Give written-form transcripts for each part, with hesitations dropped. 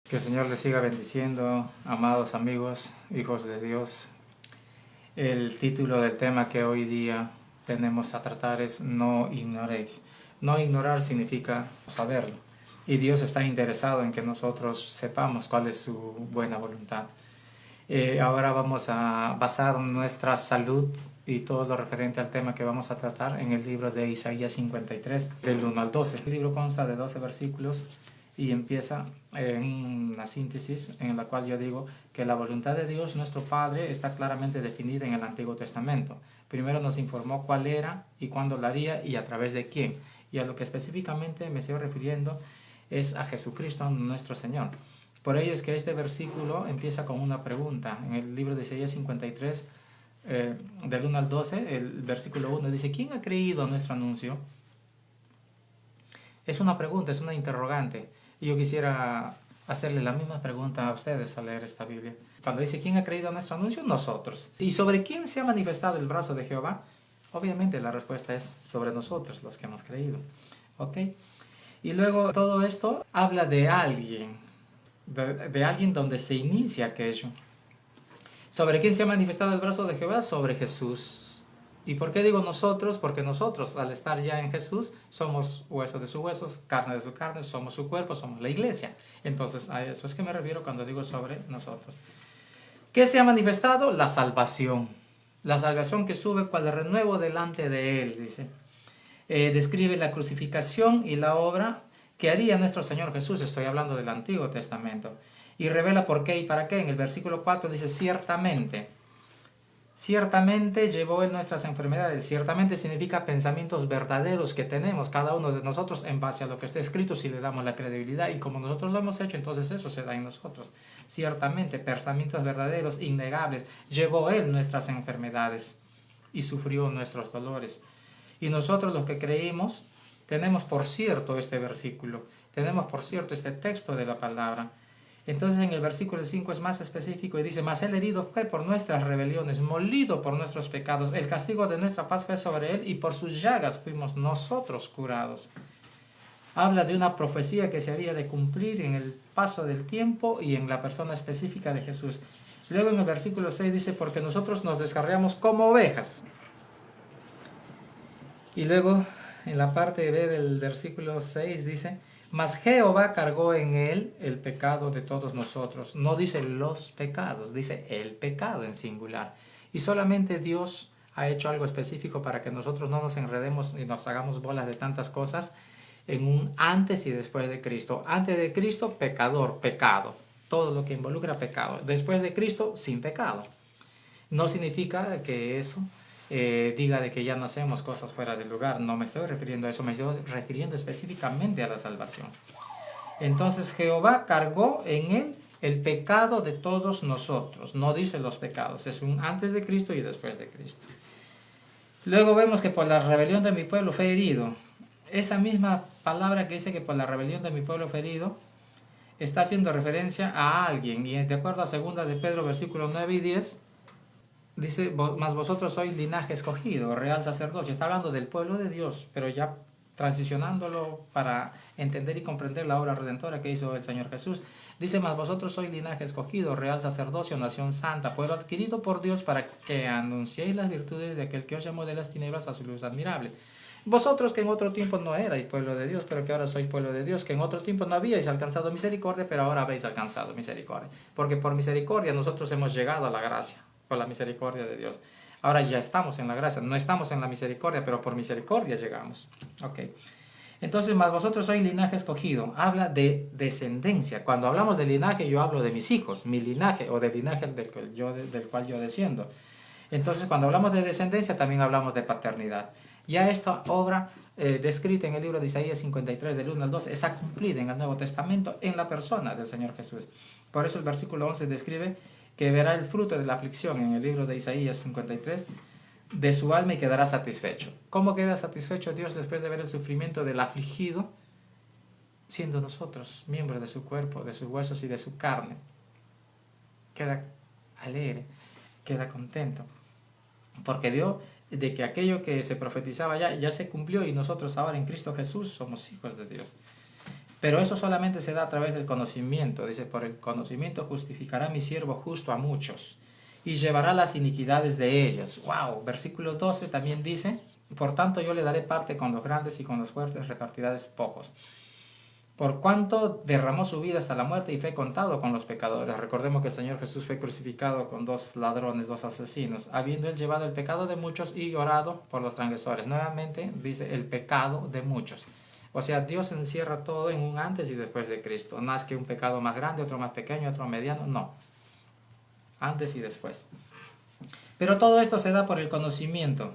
Que el Señor les siga bendiciendo, amados amigos, hijos de Dios. El título del tema que hoy día tenemos a tratar es No ignoréis. No ignorar significa saberlo. Y Dios está interesado en que nosotros sepamos cuál es su buena voluntad. Ahora vamos a basar nuestra salud y todo lo referente al tema que vamos a tratar en el libro de Isaías 53, del 1 al 12. El libro consta de 12 versículos y empieza en una síntesis en la cual yo digo que la voluntad de Dios, nuestro Padre, está claramente definida en el Antiguo Testamento. Primero nos informó cuál era y cuándo la haría y a través de quién. Y a lo que específicamente me estoy refiriendo es a Jesucristo, nuestro Señor. Por ello es que este versículo empieza con una pregunta. En el libro de Isaías 53, del 1 al 12, el versículo 1 dice: ¿quién ha creído nuestro anuncio? Es una pregunta, es una interrogante. Y yo quisiera hacerle la misma pregunta a ustedes al leer esta Biblia. Cuando dice ¿quién ha creído nuestro anuncio? Nosotros. ¿Y sobre quién se ha manifestado el brazo de Jehová? Obviamente la respuesta es sobre nosotros, los que hemos creído. ¿Ok? Y luego todo esto habla de alguien, de alguien donde se inicia aquello. ¿Sobre quién se ha manifestado el brazo de Jehová? Sobre Jesús. ¿Y por qué digo nosotros? Porque nosotros, al estar ya en Jesús, somos hueso de sus huesos, carne de su carne, somos su cuerpo, somos la iglesia. Entonces, a eso es que me refiero cuando digo sobre nosotros. ¿Qué se ha manifestado? La salvación. La salvación que sube cual renuevo delante de Él, dice. Describe la crucificación y la obra que haría nuestro Señor Jesús. Estoy hablando del Antiguo Testamento. Y revela por qué y para qué. En el versículo 4 dice: ciertamente. Ciertamente llevó Él nuestras enfermedades. Ciertamente significa pensamientos verdaderos que tenemos cada uno de nosotros en base a lo que está escrito, si le damos la credibilidad. Y como nosotros lo hemos hecho, entonces eso se da en nosotros. Ciertamente, pensamientos verdaderos, innegables. Llevó Él nuestras enfermedades y sufrió nuestros dolores. Y nosotros los que creímos, tenemos por cierto este versículo. Tenemos por cierto este texto de la palabra. Entonces en el versículo 5 es más específico y dice: mas el herido fue por nuestras rebeliones, molido por nuestros pecados, el castigo de nuestra paz fue sobre él y por sus llagas fuimos nosotros curados. Habla de una profecía que se había de cumplir en el paso del tiempo y en la persona específica de Jesús. Luego en el versículo 6 dice: porque nosotros nos descarriamos como ovejas. Y luego en la parte B del versículo 6 dice: mas Jehová cargó en él el pecado de todos nosotros. No dice los pecados, dice el pecado en singular. Y solamente Dios ha hecho algo específico para que nosotros no nos enredemos y nos hagamos bolas de tantas cosas en un antes y después de Cristo. Antes de Cristo, pecador, pecado. Todo lo que involucra pecado. Después de Cristo, sin pecado. No significa que eso diga de que ya no hacemos cosas fuera del lugar. No me estoy refiriendo a eso, me estoy refiriendo específicamente a la salvación. Entonces Jehová cargó en él el pecado de todos nosotros. No dice los pecados, es un antes de Cristo y después de Cristo. Luego vemos que por la rebelión de mi pueblo fue herido. Esa misma palabra que dice que por la rebelión de mi pueblo fue herido está haciendo referencia a alguien. Y de acuerdo a 2 de Pedro versículos 9 y 10 dice: mas vosotros sois linaje escogido, real sacerdocio. Está hablando del pueblo de Dios, pero ya transicionándolo para entender y comprender la obra redentora que hizo el Señor Jesús. Dice: mas vosotros sois linaje escogido, real sacerdocio, nación santa, pueblo adquirido por Dios, para que anunciéis las virtudes de aquel que os llamó de las tinieblas a su luz admirable. Vosotros que en otro tiempo no erais pueblo de Dios, pero que ahora sois pueblo de Dios, que en otro tiempo no habíais alcanzado misericordia, pero ahora habéis alcanzado misericordia. Porque por misericordia nosotros hemos llegado a la gracia, por la misericordia de Dios. Ahora ya estamos en la gracia, no estamos en la misericordia, pero por misericordia llegamos. Ok. Entonces, mas vosotros sois linaje escogido. Habla de descendencia. Cuando hablamos de linaje, yo hablo de mis hijos, mi linaje, o del linaje del cual yo desciendo. Entonces, cuando hablamos de descendencia, también hablamos de paternidad. Ya esta obra descrita en el libro de Isaías 53, del 1 al 12, está cumplida en el Nuevo Testamento en la persona del Señor Jesús. Por eso el versículo 11 describe que verá el fruto de la aflicción en el libro de Isaías 53 de su alma y quedará satisfecho. ¿Cómo queda satisfecho Dios después de ver el sufrimiento del afligido? Siendo nosotros miembros de su cuerpo, de sus huesos y de su carne. Queda alegre, queda contento, porque vio de que aquello que se profetizaba ya se cumplió, y nosotros ahora en Cristo Jesús somos hijos de Dios. Pero eso solamente se da a través del conocimiento. Dice, por el conocimiento justificará mi siervo justo a muchos y llevará las iniquidades de ellos. Wow, versículo 12 también dice, por tanto yo le daré parte con los grandes y con los fuertes repartirá pocos. Por cuanto derramó su vida hasta la muerte y fue contado con los pecadores. Recordemos que el Señor Jesús fue crucificado con 2 ladrones, 2 asesinos, habiendo él llevado el pecado de muchos y orado por los transgresores. Nuevamente dice el pecado de muchos. O sea, Dios encierra todo en un antes y después de Cristo. No es que un pecado más grande, otro más pequeño, otro mediano, no. Antes y después. Pero todo esto se da por el conocimiento.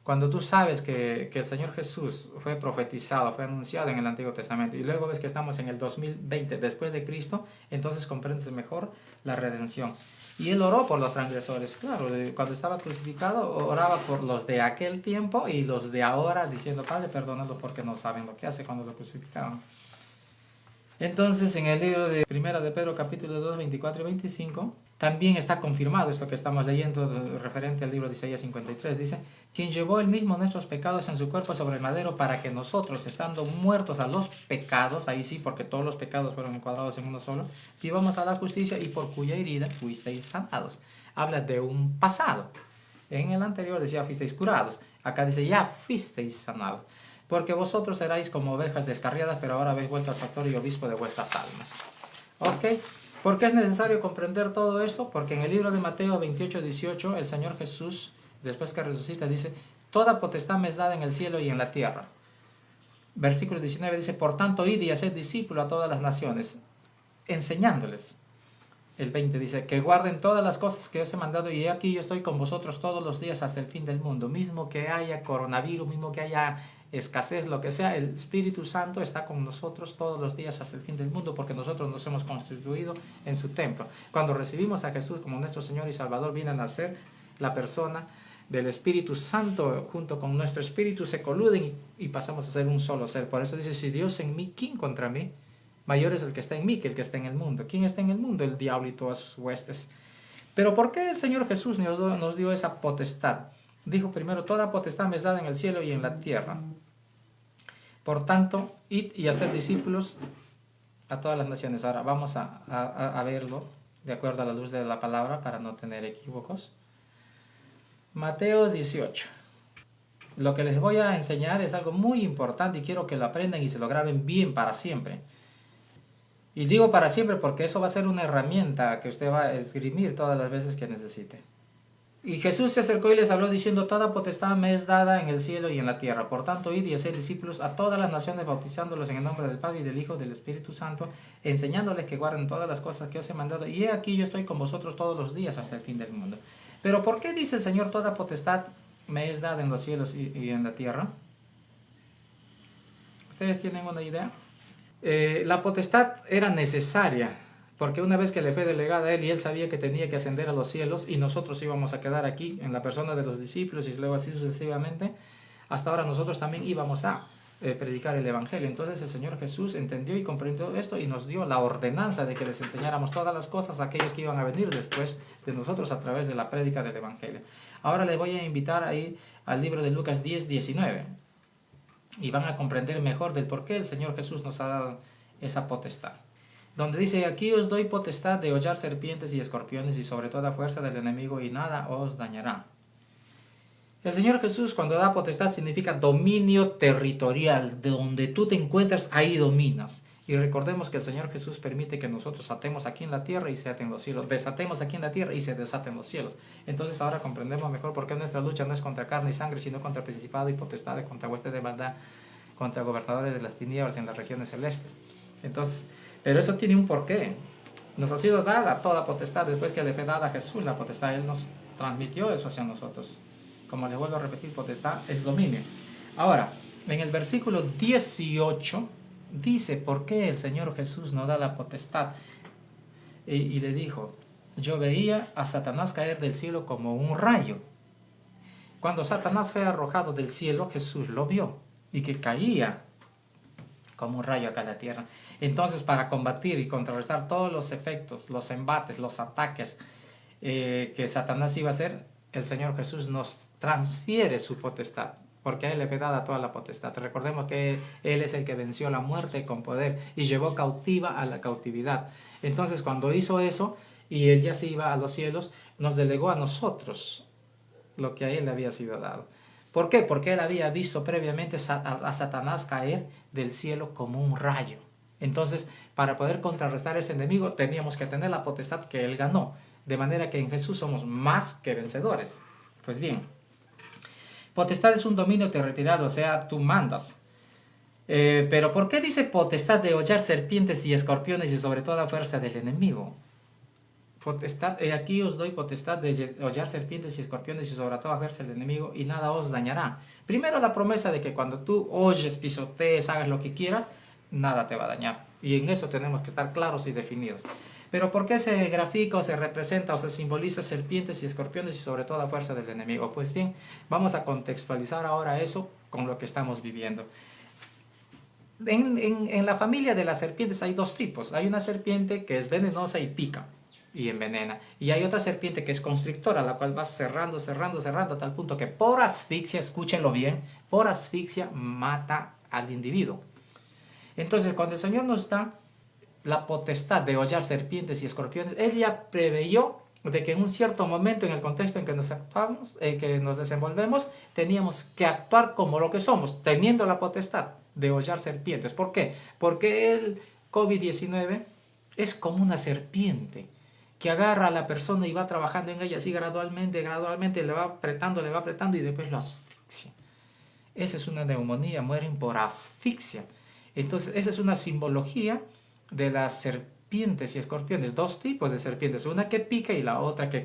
Cuando tú sabes que el Señor Jesús fue profetizado, fue anunciado en el Antiguo Testamento, y luego ves que estamos en el 2020 después de Cristo, entonces comprendes mejor la redención. Y Él oró por los transgresores. Claro, cuando estaba crucificado, oraba por los de aquel tiempo y los de ahora, diciendo, Padre, perdónalos porque no saben lo que hace cuando lo crucificaban. Entonces, en el libro de Primera de Pedro, capítulo 2, 24 y 25, también está confirmado esto que estamos leyendo referente al libro de Isaías 53. Dice, quien llevó él mismo nuestros pecados en su cuerpo sobre el madero para que nosotros, estando muertos a los pecados, ahí sí, porque todos los pecados fueron encuadrados en uno solo, vivamos a la justicia y por cuya herida fuisteis sanados. Habla de un pasado. En el anterior decía, fuisteis curados. Acá dice, ya fuisteis sanados. Porque vosotros erais como ovejas descarriadas, pero ahora habéis vuelto al pastor y obispo de vuestras almas. ¿Ok? ¿Por qué es necesario comprender todo esto? Porque en el libro de Mateo 28, 18, el Señor Jesús, después que resucita, dice, toda potestad me es dada en el cielo y en la tierra. Versículo 19 dice, por tanto, id y haced discípulo a todas las naciones, enseñándoles. El 20 dice, que guarden todas las cosas que os he mandado, y he aquí yo estoy con vosotros todos los días hasta el fin del mundo. Mismo que haya coronavirus, mismo que haya escasez, lo que sea, el Espíritu Santo está con nosotros todos los días hasta el fin del mundo, porque nosotros nos hemos constituido en su templo. Cuando recibimos a Jesús como nuestro Señor y Salvador, viene a nacer la persona del Espíritu Santo junto con nuestro espíritu, se coluden y pasamos a ser un solo ser. Por eso dice, si Dios en mí, ¿quién contra mí? Mayor es el que está en mí que el que está en el mundo. ¿Quién está en el mundo? El diablo y todas sus huestes. Pero ¿por qué el Señor Jesús nos dio esa potestad? Dijo primero, toda potestad me es dada en el cielo y en la tierra. Por tanto, id y hacer discípulos a todas las naciones. Ahora vamos a verlo de acuerdo a la luz de la palabra para no tener equívocos. Mateo 18. Lo que les voy a enseñar es algo muy importante y quiero que lo aprendan y se lo graben bien para siempre. Y digo para siempre porque eso va a ser una herramienta que usted va a esgrimir todas las veces que necesite. Y Jesús se acercó y les habló diciendo, toda potestad me es dada en el cielo y en la tierra. Por tanto, id y haced discípulos a todas las naciones, bautizándolos en el nombre del Padre y del Hijo y del Espíritu Santo, enseñándoles que guarden todas las cosas que os he mandado. Y he aquí yo estoy con vosotros todos los días hasta el fin del mundo. Pero ¿por qué dice el Señor, toda potestad me es dada en los cielos y en la tierra? ¿Ustedes tienen una idea? La potestad era necesaria, porque una vez que le fue delegada a él y él sabía que tenía que ascender a los cielos y nosotros íbamos a quedar aquí en la persona de los discípulos y luego así sucesivamente, hasta ahora nosotros también íbamos a predicar el Evangelio. Entonces el Señor Jesús entendió y comprendió esto y nos dio la ordenanza de que les enseñáramos todas las cosas a aquellos que iban a venir después de nosotros a través de la prédica del Evangelio. Ahora les voy a invitar a ir al libro de Lucas 10, 19 y van a comprender mejor del por qué el Señor Jesús nos ha dado esa potestad. Donde dice, aquí os doy potestad de hollar serpientes y escorpiones y sobre toda fuerza del enemigo y nada os dañará. El Señor Jesús cuando da potestad significa dominio territorial, de donde tú te encuentras ahí dominas. Y recordemos que el Señor Jesús permite que nosotros atemos aquí en la tierra y se aten los cielos, desatemos aquí en la tierra y se desaten los cielos. Entonces ahora comprendemos mejor por qué nuestra lucha no es contra carne y sangre, sino contra principado y potestades, contra huestes de maldad, contra gobernadores de las tinieblas en las regiones celestes. Entonces, pero eso tiene un porqué. Nos ha sido dada toda potestad después que le fue dada a Jesús la potestad. Él nos transmitió eso hacia nosotros. Como les vuelvo a repetir, potestad es dominio. Ahora, en el versículo 18 dice por qué el Señor Jesús nos da la potestad. Y le dijo, yo veía a Satanás caer del cielo como un rayo. Cuando Satanás fue arrojado del cielo, Jesús lo vio y que caía como un rayo acá en la tierra. Entonces, para combatir y contrarrestar todos los efectos, los embates, los ataques que Satanás iba a hacer, el Señor Jesús nos transfiere su potestad. porque a Él le fue dada toda la potestad. Recordemos que Él es el que venció la muerte con poder y llevó cautiva a la cautividad. Entonces, cuando hizo eso y Él ya se iba a los cielos, nos delegó a nosotros lo que a Él le había sido dado. ¿Por qué? Porque Él había visto previamente a Satanás caer del cielo como un rayo. Entonces, para poder contrarrestar ese enemigo, teníamos que tener la potestad que Él ganó. De manera que en Jesús somos más que vencedores. Pues bien, potestad es un dominio territorial, o sea, tú mandas. Pero ¿por qué dice potestad de hollar serpientes y escorpiones y sobre toda fuerza del enemigo? Potestad, aquí os doy potestad de hollar serpientes y escorpiones y sobre toda fuerza del enemigo y nada os dañará. Primero la promesa de que cuando tú oyes, pisotees, hagas lo que quieras, nada te va a dañar. Y en eso tenemos que estar claros y definidos. Pero ¿por qué se grafica o se representa o se simboliza serpientes y escorpiones y sobre todo la fuerza del enemigo? Pues bien, vamos a contextualizar ahora eso con lo que estamos viviendo. En la familia de las serpientes hay dos tipos. Hay una serpiente que es venenosa y pica y envenena. Y hay otra serpiente que es constrictora, la cual va cerrando, cerrando, cerrando a tal punto que por asfixia, escúchenlo bien, por asfixia mata al individuo. Entonces, cuando el Señor nos da la potestad de hollar serpientes y escorpiones, Él ya preveyó de que en un cierto momento, en el contexto en que nos actuamos, que nos desenvolvemos, teníamos que actuar como lo que somos, teniendo la potestad de hollar serpientes. ¿Por qué? Porque el COVID-19 es como una serpiente que agarra a la persona y va trabajando en ella así gradualmente, gradualmente, le va apretando y después lo asfixia. Esa es una neumonía, mueren por asfixia. Entonces, esa es una simbología de las serpientes y escorpiones, dos tipos de serpientes, una que pica y la otra que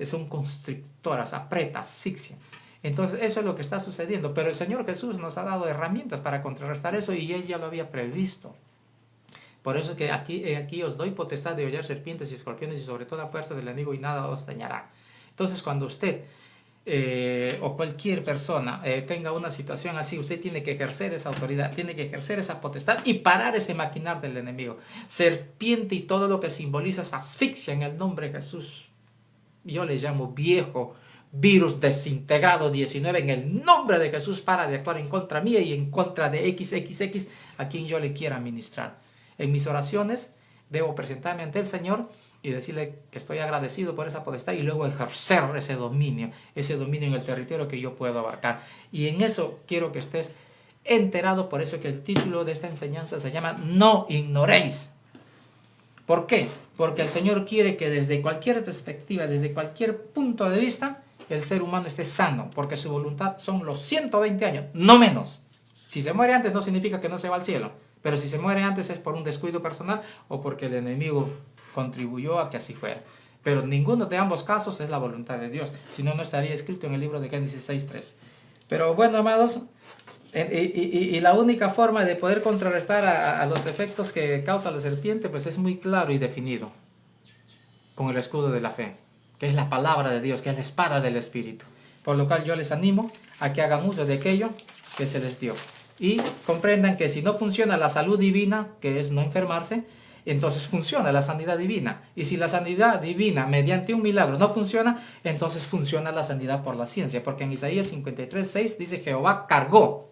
son constrictoras, aprieta, asfixia. Entonces eso es lo que está sucediendo, pero el Señor Jesús nos ha dado herramientas para contrarrestar eso y Él ya lo había previsto. Por eso que aquí os doy potestad de hollar serpientes y escorpiones y sobre toda fuerza del enemigo y nada os dañará. Entonces cuando usted o cualquier persona tenga una situación así, usted tiene que ejercer esa autoridad, tiene que ejercer esa potestad y parar ese maquinar del enemigo. Serpiente y todo lo que simboliza esa asfixia en el nombre de Jesús. Yo le llamo viejo virus desintegrado 19, en el nombre de Jesús, para de actuar en contra mía y en contra de XXX a quien yo le quiera ministrar. En mis oraciones debo presentarme ante el Señor y decirle que estoy agradecido por esa potestad y luego ejercer ese dominio en el territorio que yo puedo abarcar. Y en eso quiero que estés enterado, por eso que el título de esta enseñanza se llama No ignoréis. ¿Por qué? Porque el Señor quiere que desde cualquier perspectiva, desde cualquier punto de vista, el ser humano esté sano, porque su voluntad son los 120 años, no menos. Si se muere antes no significa que no se va al cielo, pero si se muere antes es por un descuido personal o porque el enemigo contribuyó a que así fuera. Pero ninguno de ambos casos es la voluntad de Dios, si no, no estaría escrito en el libro de Génesis 6:3. Pero bueno, amados, y la única forma de poder contrarrestar a los efectos que causa la serpiente, pues es muy claro y definido, con el escudo de la fe, que es la palabra de Dios, que es la espada del Espíritu. Por lo cual yo les animo a que hagan uso de aquello que se les dio. Y comprendan que si no funciona la salud divina, que es no enfermarse, entonces funciona la sanidad divina. Y si la sanidad divina mediante un milagro no funciona, entonces funciona la sanidad por la ciencia. Porque en Isaías 53:6 dice Jehová cargó.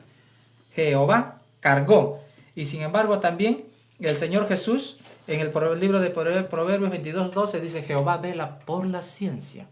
Jehová cargó. Y sin embargo también el Señor Jesús en el libro de Proverbios 22:12 dice Jehová vela por la ciencia.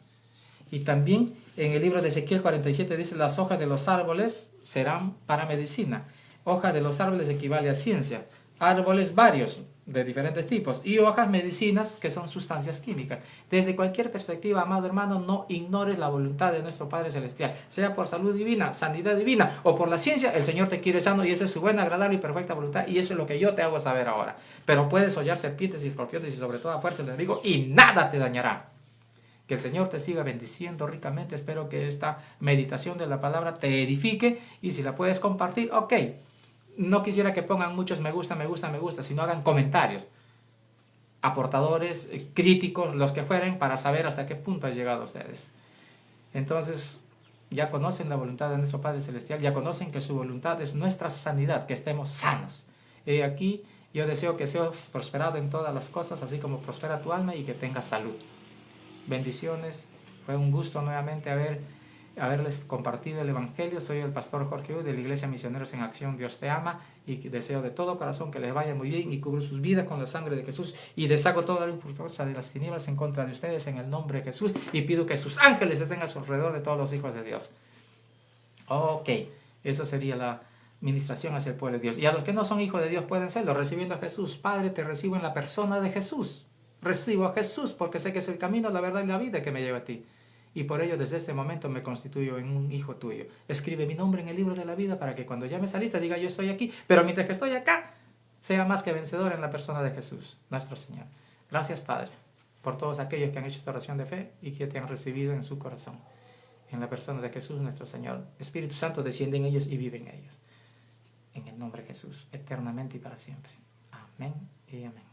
Y también en el libro de Ezequiel 47 dice las hojas de los árboles serán para medicina. Hoja de los árboles equivale a ciencia. Árboles varios de diferentes tipos y hojas medicinas que son sustancias químicas. Desde cualquier perspectiva, amado hermano, no ignores la voluntad de nuestro Padre Celestial, sea por salud divina, sanidad divina o por la ciencia. El Señor te quiere sano y esa es su buena, agradable y perfecta voluntad, y eso es lo que yo te hago saber ahora. Pero puedes hollar serpientes y escorpiones y sobre toda fuerza del enemigo y nada te dañará. Que el Señor te siga bendiciendo ricamente. Espero que esta meditación de la palabra te edifique y si la puedes compartir, ok. No quisiera que pongan muchos me gusta, sino hagan comentarios, aportadores, críticos, los que fueren, para saber hasta qué punto han llegado ustedes. Entonces, ya conocen la voluntad de nuestro Padre Celestial, ya conocen que su voluntad es nuestra sanidad, que estemos sanos. Aquí yo deseo que seas prosperado en todas las cosas, así como prospera tu alma y que tengas salud. Bendiciones, fue un gusto nuevamente haber haberles compartido el Evangelio. Soy el pastor Jorge U de la Iglesia Misioneros en Acción. Dios te ama y deseo de todo corazón que les vaya muy bien y cubro sus vidas con la sangre de Jesús y deshago toda la influencia de las tinieblas en contra de ustedes en el nombre de Jesús y pido que sus ángeles estén a su alrededor de todos los hijos de Dios. Ok, esa sería la ministración hacia el pueblo de Dios. Y a los que no son hijos de Dios pueden serlo, recibiendo a Jesús. Padre, te recibo en la persona de Jesús. Recibo a Jesús porque sé que es el camino, la verdad y la vida que me lleva a ti. Y por ello desde este momento me constituyo en un hijo tuyo. Escribe mi nombre en el libro de la vida para que cuando ya me saliste diga yo estoy aquí. Pero mientras que estoy acá, sea más que vencedor en la persona de Jesús, nuestro Señor. Gracias, Padre, por todos aquellos que han hecho esta oración de fe y que te han recibido en su corazón. En la persona de Jesús, nuestro Señor. Espíritu Santo desciende en ellos y vive en ellos. En el nombre de Jesús, eternamente y para siempre. Amén y amén.